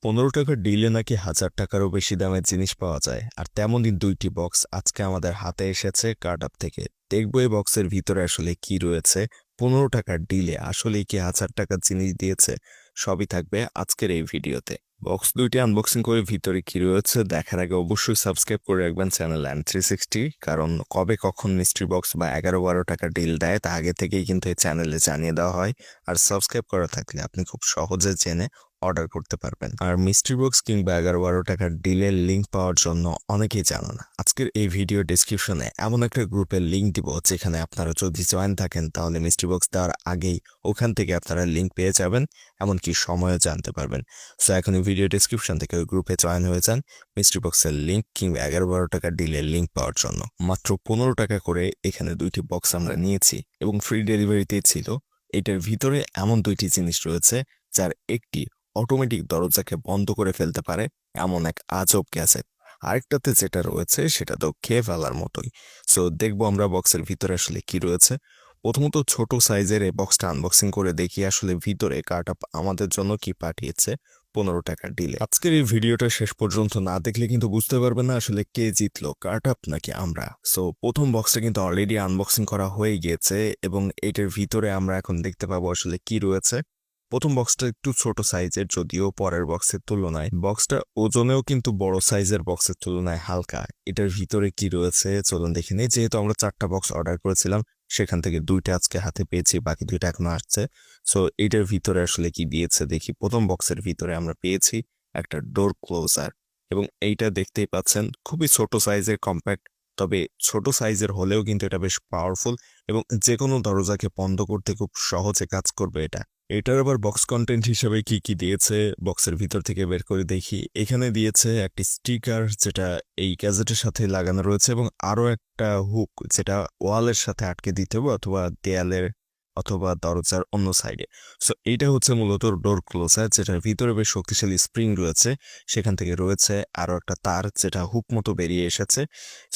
15 টাকার ডিলে নাকি 1000 টাকারও বেশি দামের জিনিস পাওয়া যায়, আর তেমনই দুইটি বক্স আজকে আমাদের হাতে এসেছে কার্টআপ থেকে। দেখবো এই বক্সের ভিতরে আসলে কি রয়েছে, 15 টাকার ডিলে আসলেই কি 1000 টাকার জিনিস দিয়েছে, সবই থাকবে আজকের এই ভিডিওতে। বক্স দুইটি আনবক্সিং করে ভিতরে কি রয়েছে দেখার আগে অবশ্যই সাবস্ক্রাইব করে রাখবেন চ্যানেল অ্যান্ড 360, কারণ কবে কখন মিস্ট্রি বক্স বা 11-12 টাকা ডিল দেয় তা আগে থেকেই কিন্তু এই চ্যানেলে জানিয়ে দেওয়া হয়। আর সাবস্ক্রাইব করা থাকলে আপনি খুব সহজে জেনে অর্ডার করতে পারবেন। আর মিস্ট্রি বক্স কিংবা 11-12 টাকার ডিলের লিঙ্ক পাওয়ার জন্য অনেকেই জানো না, আজকের এই ভিডিও ডেসক্রিপশনে এমন একটা গ্রুপের লিঙ্ক দিব যেখানে আপনারা যদি জয়েন থাকেন তাহলে মিস্ট্রি বক্স দেওয়ার আগেই ওখান থেকে আপনারা লিঙ্ক পেয়ে যাবেন, এমনকি সময়ও জানতে পারবেন। সো এখন ভিডিও ডেসক্রিপশন থেকে ওই গ্রুপে জয়েন হয়ে যান মিস্ট্রি বক্সের লিঙ্ক কিংবা 11-12 টাকার ডিলের লিঙ্ক পাওয়ার জন্য। মাত্র 15 টাকা করে এখানে দুইটি বক্স আমরা নিয়েছি এবং ফ্রি ডেলিভারিতেই ছিল। এটার ভিতরে এমন দুইটি জিনিস রয়েছে, যার একটি অটোমেটিক দরজাকে বন্ধ করে ফেলতে পারে এমন এক আজব গ্যাজেট, আরেকটাতে যেটা রয়েছে সেটা তো খেয়ে ফেলার মতোই। সো দেখবো আমরা বক্সের ভিতরে আসলে কি রয়েছে। প্রথমত ছোট সাইজের এই বক্সটা আনবক্সিং করে দেখি আসলে ভিতরে কার্টআপ আমাদের জন্য কি পাঠিয়েছে 15 টাকার ডিলে। আজকের এই ভিডিওটা শেষ পর্যন্ত না দেখলে কিন্তু বুঝতে পারবেন না আসলে কে জিতলো, কার্টআপ নাকি আমরা। সো প্রথম বক্সটা কিন্তু অলরেডি আনবক্সিং করা হয়ে গিয়েছে এবং এটার ভিতরে আমরা এখন দেখতে পাবো আসলে কি রয়েছে। প্রথম বক্সটা একটু ছোট সাইজের, যদিও পরের বক্সের তুলনায় বক্সটা ওজনেও কিন্তু বড় সাইজের বক্সের তুলনায় হালকা। এটার ভিতরে কি রয়েছে চলুন দেখে নিই। যেহেতু আমরা 4টা বক্স অর্ডার করেছিলাম, সেখান থেকে 2টা আজকে হাতে পেয়েছি, বাকি 2টা এখনো আসছে। সো এটার ভিতরে আসলে কি দিয়েছে দেখি। প্রথম বক্সের ভিতরে আমরা পেয়েছি একটা ডোর ক্লোজার এবং এইটা দেখতেই পাচ্ছেন খুবই ছোট সাইজের, কম্প্যাক্ট। তবে ছোট সাইজের হলেও কিন্তু এটা বেশ পাওয়ারফুল এবং যে কোনো দরজাকে বন্ধ করতে খুব সহজে কাজ করবে এটা। এটার আবার বক্স কন্টেন্ট হিসেবে কি কি দিয়েছে বক্সের ভিতর থেকে বের করে দেখি। এখানে দিয়েছে একটি স্টিকার যেটা এই গ্যাজেটের সাথে লাগানো রয়েছে এবং আরো একটা হুক যেটা ওয়ালের সাথে আটকে দিতে হবে অথবা দেয়ালের অথবা দরজার অন্য সাইডে। সো এইটা হচ্ছে মূলত ডোর ক্লোজার, যেটার ভিতরে বেশ শক্তিশালী স্প্রিং রয়েছে। সেখান থেকে রয়েছে আরো একটা তার যেটা হুক মতো বেরিয়ে এসেছে।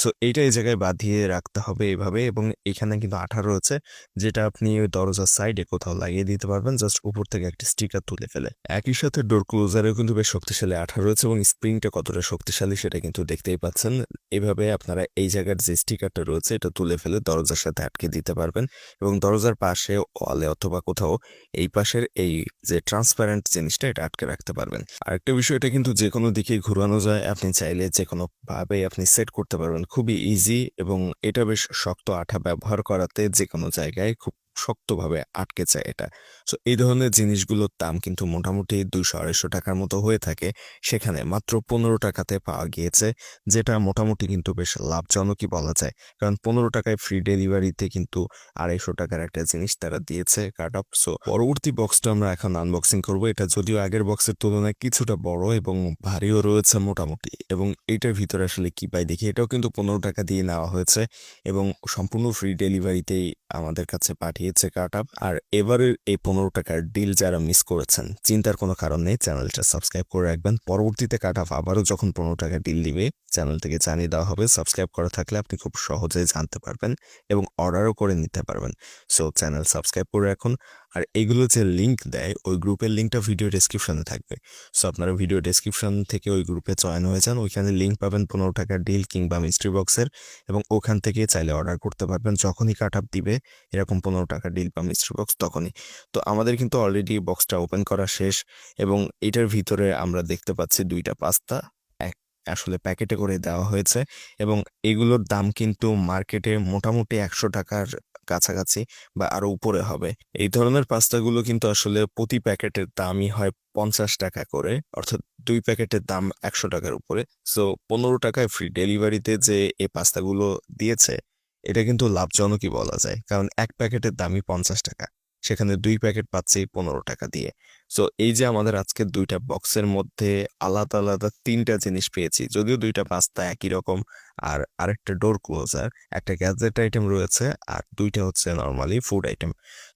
সো এইটা এই জায়গায় বাঁধিয়ে রাখতে হবে এভাবে, এবং এখানে কিন্তু আঠা রয়েছে যেটা আপনি ওই দরজার সাইডে কোথাও লাগিয়ে দিতে পারবেন জাস্ট উপর থেকে একটা স্টিকার তুলে ফেলে। একই সাথে ডোর ক্লোজারেও কিন্তু বেশ শক্তিশালী আঠা রয়েছে এবং স্প্রিংটা কতটা শক্তিশালী সেটা কিন্তু দেখতেই পাচ্ছেন। এভাবে আপনারা এই জায়গার যে স্টিকারটা রয়েছে এটা তুলে ফেলে দরজার সাথে আটকে দিতে পারবেন এবং দরজার পাশে ওয়ালে অথবা কোথাও এই পাশের এই যে ট্রান্সপারেন্ট জিনিসটা এটা আটকে রাখতে পারবেন। আরেকটা বিষয়, এটা কিন্তু যে কোনো দিকে ঘুরানো যায়, আপনি চাইলে যে কোনো ভাবে আপনি সেট করতে পারবেন, খুবই ইজি। এবং এটা বেশ শক্ত আঠা, ব্যবহার করাতে যে কোনো জায়গায় খুব শক্তভাবে আটকে যায় এটা। সো এই ধরনের জিনিসগুলোর দাম কিন্তু মোটামুটি 200-250 টাকার মতো হয়ে থাকে, সেখানে মাত্র 15 টাকাতে পাওয়া গিয়েছে, যেটা মোটামুটি কিন্তু বেশ লাভজনকই বলা যায়। কারণ 15 টাকায় ফ্রি ডেলিভারিতে কিন্তু 250 টাকার একটা জিনিস তারা দিয়েছে কার্টআপ। সো পরবর্তী বক্সটা আমরা এখন আনবক্সিং করব। এটা যদিও আগের বক্সের তুলনায় কিছুটা বড় এবং ভারীও রয়েছে মোটামুটি, এবং এইটার ভিতরে আসলে কি পাই দেখি। এটাও কিন্তু 15 টাকা দিয়ে নেওয়া হয়েছে এবং সম্পূর্ণ ফ্রি ডেলিভারিতেই আমাদের কাছে পাঠিয়েছে কার্টআপ। আর এবারের এই 15 টাকার ডিল যারা মিস করেছেন, চিন্তার কোনো কারণ নেই, চ্যানেলটা সাবস্ক্রাইব করে রাখবেন। পরবর্তীতে কার্টআপ আবারও যখন 15 টাকা ডিল দিবে চ্যানেল থেকে জানিয়ে দেওয়া হবে। সাবস্ক্রাইব করা থাকলে আপনি খুব সহজেই জানতে পারবেন এবং অর্ডারও করে নিতে পারবেন। সো চ্যানেল সাবস্ক্রাইব করে রাখুন। আর এগুলো যে লিঙ্ক দেয় ওই গ্রুপের লিঙ্কটা ভিডিও ডেসক্রিপশনে থাকবে। সো আপনারা ভিডিও ডেসক্রিপশন থেকে ওই গ্রুপে জয়েন হয়ে যান, ওইখানে লিঙ্ক পাবেন 15 টাকার ডিল কিংবা মিস্ট্রি বক্সের, এবং ওখান থেকে চাইলে অর্ডার করতে পারবেন যখনই কার্টআপ দিবে এরকম 15 টাকা ডিল বা মিস্ট্রি বক্স তখনই। তো আমাদের কিন্তু অলরেডি বক্সটা ওপেন করা শেষ এবং এটার ভিতরে আমরা দেখতে পাচ্ছি 2টা পাস্তা আসলে প্যাকেটে করে দেওয়া হয়েছে এবং এগুলোর দাম কিন্তু মার্কেটে মোটামুটি 100 টাকার কাছাকাছি বা আরো উপরে হবে। এই ধরনের পাস্তাগুলো কিন্তু আসলে প্রতি প্যাকেটের দামই হয় 50 টাকা করে, অর্থাৎ 2 প্যাকেটের দাম 100 টাকার উপরে। সো 15 টাকায় ফ্রি ডেলিভারিতে যে এই পাস্তাগুলো দিয়েছে এটা কিন্তু লাভজনকই বলা যায়, কারণ এক প্যাকেটের দামই 50 টাকা, সেখানে 2 প্যাকেট পাচ্ছি 15 টাকা দিয়ে। সো এই যে আমাদের আজকে 2টা বক্সের মধ্যে আলাদা আলাদা 3টা জিনিস পেয়েছি, যদিও 2টা পাস্তা একই রকম, আর আরেকটা ডোর ক্লোজার, একটা গ্যাজেট আইটেম রয়েছে, আর দুইটা হচ্ছে নর্মালি ফুড আইটেম।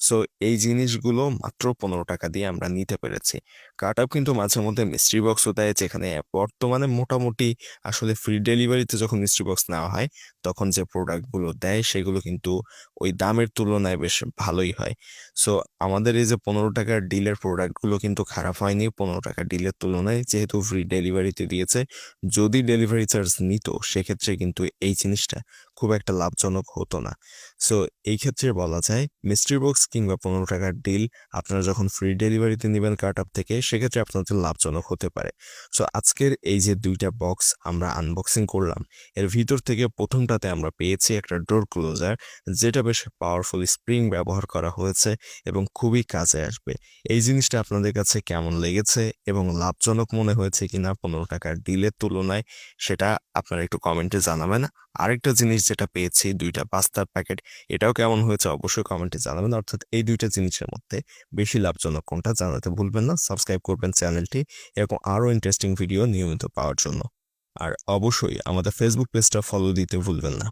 সো এই জিনিসগুলো মাত্র 15 টাকা দিয়ে আমরা নিতে পেরেছি। কার্টআপ কিন্তু মাঝে মধ্যে মিস্ট্রি বক্সও দেয়, যেখানে বর্তমানে মোটামুটি আসলে ফ্রি ডেলিভারিতে যখন মিস্ট্রি বক্স নেওয়া হয় তখন যে প্রোডাক্টগুলো দেয় সেগুলো কিন্তু ওই দামের তুলনায় বেশ ভালোই হয়। সো আমাদের এই যে 15 টাকার ডিলের প্রোডাক্টগুলো কিন্তু খারাপ হয়নি 15 টাকা ডিলের তুলনায়, যেহেতু ফ্রি ডেলিভারিতে দিয়েছে। যদি ডেলিভারি চার্জ নিত সেক্ষেত্রে কিন্তু এই জিনিসটা খুব একটা লাভজনক হতো না। সো এই ক্ষেত্রে বলা যায় মিস্ট্রি বক্স কিংবা 15 টাকার ডিল আপনারা যখন ফ্রি ডেলিভারিতে নেবেন কার্টআপ থেকে, সেক্ষেত্রে আপনাদের লাভজনক হতে পারে। সো আজকের এই যে দুইটা বক্স আমরা আনবক্সিং করলাম, এর ভিতর থেকে প্রথমটাতে আমরা পেয়েছি একটা ডোর ক্লোজার, যেটা বেশ পাওয়ারফুল স্প্রিং ব্যবহার করা হয়েছে এবং খুবই কাজে আসবে। এই জিনিসটা আপনাদের কাছে কেমন লেগেছে এবং লাভজনক মনে হয়েছে কিনা 15 টাকার ডিলের তুলনায়, সেটা আপনারা একটু কমেন্টে জানাবেন। আরেকটা জিনিস যেটা পেয়েছি, দুইটা পাস্তার প্যাকেট, এটাও কেমন হয়েছে অবশ্যই কমেন্টে জানাবেন। অর্থাৎ এই দুইটা জিনিসের মধ্যে বেশি লাভজনক কোনটা জানাতে ভুলবেন না। সাবস্ক্রাইব করবেন চ্যানেলটি এরকম আরও ইন্টারেস্টিং ভিডিও নিয়মিত পাওয়ার জন্য। আর অবশ্যই আমাদের ফেসবুক পেজটা ফলো দিতে ভুলবেন না।